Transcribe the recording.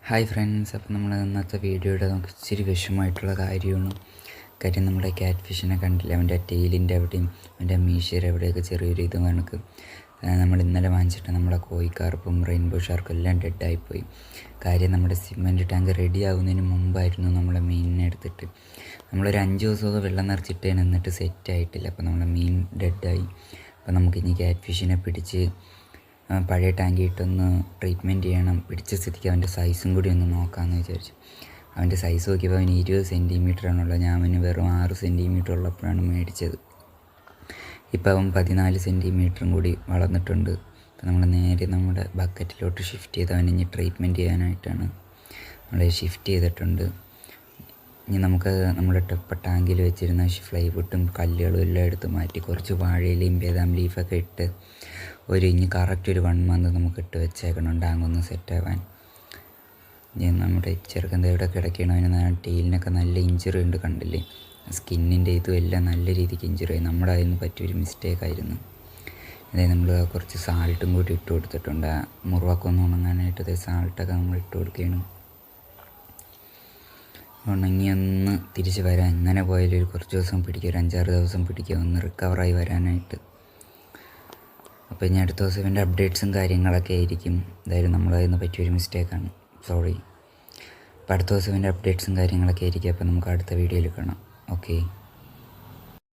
Hi friends, അപ്പോൾ നമ്മൾ ഇന്നത്തെ വീഡിയോയുടെ നമുക്ക് ഇച്ചിരി വിഷമമായിട്ടുള്ള കാര്യമാണ്. കാര്യം നമ്മുടെ ക്യാറ്റ് ഫിഷിനെ കണ്ടില്ല, അവൻ്റെ ടെയിലിൻ്റെ അവിടെയും അവൻ്റെ മീശയുടെ എവിടെയൊക്കെ ചെറിയൊരു ഇത് കണക്ക് നമ്മൾ ഇന്നലെ വാങ്ങിച്ചിട്ട് നമ്മുടെ കോയിക്കാർപ്പും റെയിൻബോ ഷാർക്കും എല്ലാം ഡെഡായിപ്പോയി. കാര്യം നമ്മുടെ സിമെൻറ്റ് ടാങ്ക് റെഡി ആകുന്നതിന് മുമ്പായിരുന്നു നമ്മളെ മീനിനെ എടുത്തിട്ട് നമ്മളൊരു 5 ദിവസമൊക്കെ വെള്ളം നിറച്ചിട്ടേ നിന്നിട്ട് സെറ്റായിട്ടില്ല. അപ്പോൾ നമ്മളെ മീൻ ഡെഡായി. അപ്പോൾ നമുക്കിനി ക്യാറ്റ് ഫിഷിനെ പിടിച്ച് പഴയ ടാങ്കിയിട്ടൊന്ന് ട്രീറ്റ്മെൻറ്റ് ചെയ്യണം. പിടിച്ച സ്ഥിതിക്ക് അവൻ്റെ സൈസും കൂടി ഒന്ന് നോക്കാമെന്ന് വിചാരിച്ചു. അവൻ്റെ സൈസ് നോക്കിയപ്പോൾ അവന് 20 സെൻറ്റിമീറ്ററാണുള്ളത്. ഞാൻ അവന് വെറും 6 സെൻറ്റിമീറ്റർ ഉള്ളപ്പോഴാണ് മേടിച്ചത്. ഇപ്പോൾ അവൻ 14 സെൻറ്റിമീറ്ററും കൂടി വളർന്നിട്ടുണ്ട്. അപ്പോൾ നമ്മൾ നേരെ നമ്മുടെ ബക്കറ്റിലോട്ട് ഷിഫ്റ്റ് ചെയ്ത് അവനെ ഇനി ട്രീറ്റ്മെൻറ്റ് ചെയ്യാനായിട്ടാണ് നമ്മൾ ഷിഫ്റ്റ് ചെയ്തിട്ടുണ്ട്. ഇനി നമുക്ക് നമ്മുടെ ടാങ്കിൽ വെച്ചിരുന്ന ഫ്ലൈവുഡും കല്ലുകളും എല്ലാം എടുത്ത് മാറ്റി കുറച്ച് വാഴയിലയും ബദാം ലീഫൊക്കെ ഇട്ട് ഇനി കറക്റ്റ് ഒരു 1 മന്ത് നമുക്ക് ഇട്ട് വെച്ചേക്കണം ടാങ്കൊന്ന് സെറ്റാവാൻ. ഇനി നമ്മുടെ ചെറുക്കൻ ഇവിടെ കിടക്കണം. അതിന് ടെയിലിനൊക്കെ നല്ല ഇഞ്ചുറി ഉണ്ട്, കണ്ടില്ലേ? സ്കിന്നിൻ്റെ ഇതും എല്ലാം നല്ല രീതിക്ക് ഇഞ്ചുറി ആയി. നമ്മുടെ അതിൽ നിന്ന് പറ്റിയൊരു മിസ്റ്റേക്കായിരുന്നു. അതായത് നമ്മൾ കുറച്ച് സാൾട്ടും കൂടി ഇട്ട് കൊടുത്തിട്ടുണ്ട്. ആ മുറിവൊക്കെ ഉണങ്ങാനായിട്ട് സാൾട്ടൊക്കെ നമ്മൾ ഇട്ട് കൊടുക്കുകയാണ്. ഉണങ്ങിയൊന്ന് തിരിച്ച് വരാൻ ഇങ്ങനെ പോയാലും ഒരു കുറച്ച് ദിവസം പിടിക്കും, ഒരു 5-6 ദിവസം പിടിക്കും ഒന്ന് റിക്കവറായി വരാനായിട്ട്. അപ്പോൾ ഇനി അടുത്ത ദിവസം ഇവൻ്റെ അപ്ഡേറ്റ്സും കാര്യങ്ങളൊക്കെ ആയിരിക്കും. എന്തായാലും നമ്മളതിന് പറ്റിയൊരു മിസ്റ്റേക്കാണ്, സോറി. അപ്പോൾ അടുത്ത ദിവസം ഇവൻ്റെ അപ്ഡേറ്റ്സും കാര്യങ്ങളൊക്കെ ആയിരിക്കും. അപ്പോൾ നമുക്ക് അടുത്ത വീഡിയോയിൽ കാണാം. ഓക്കെ.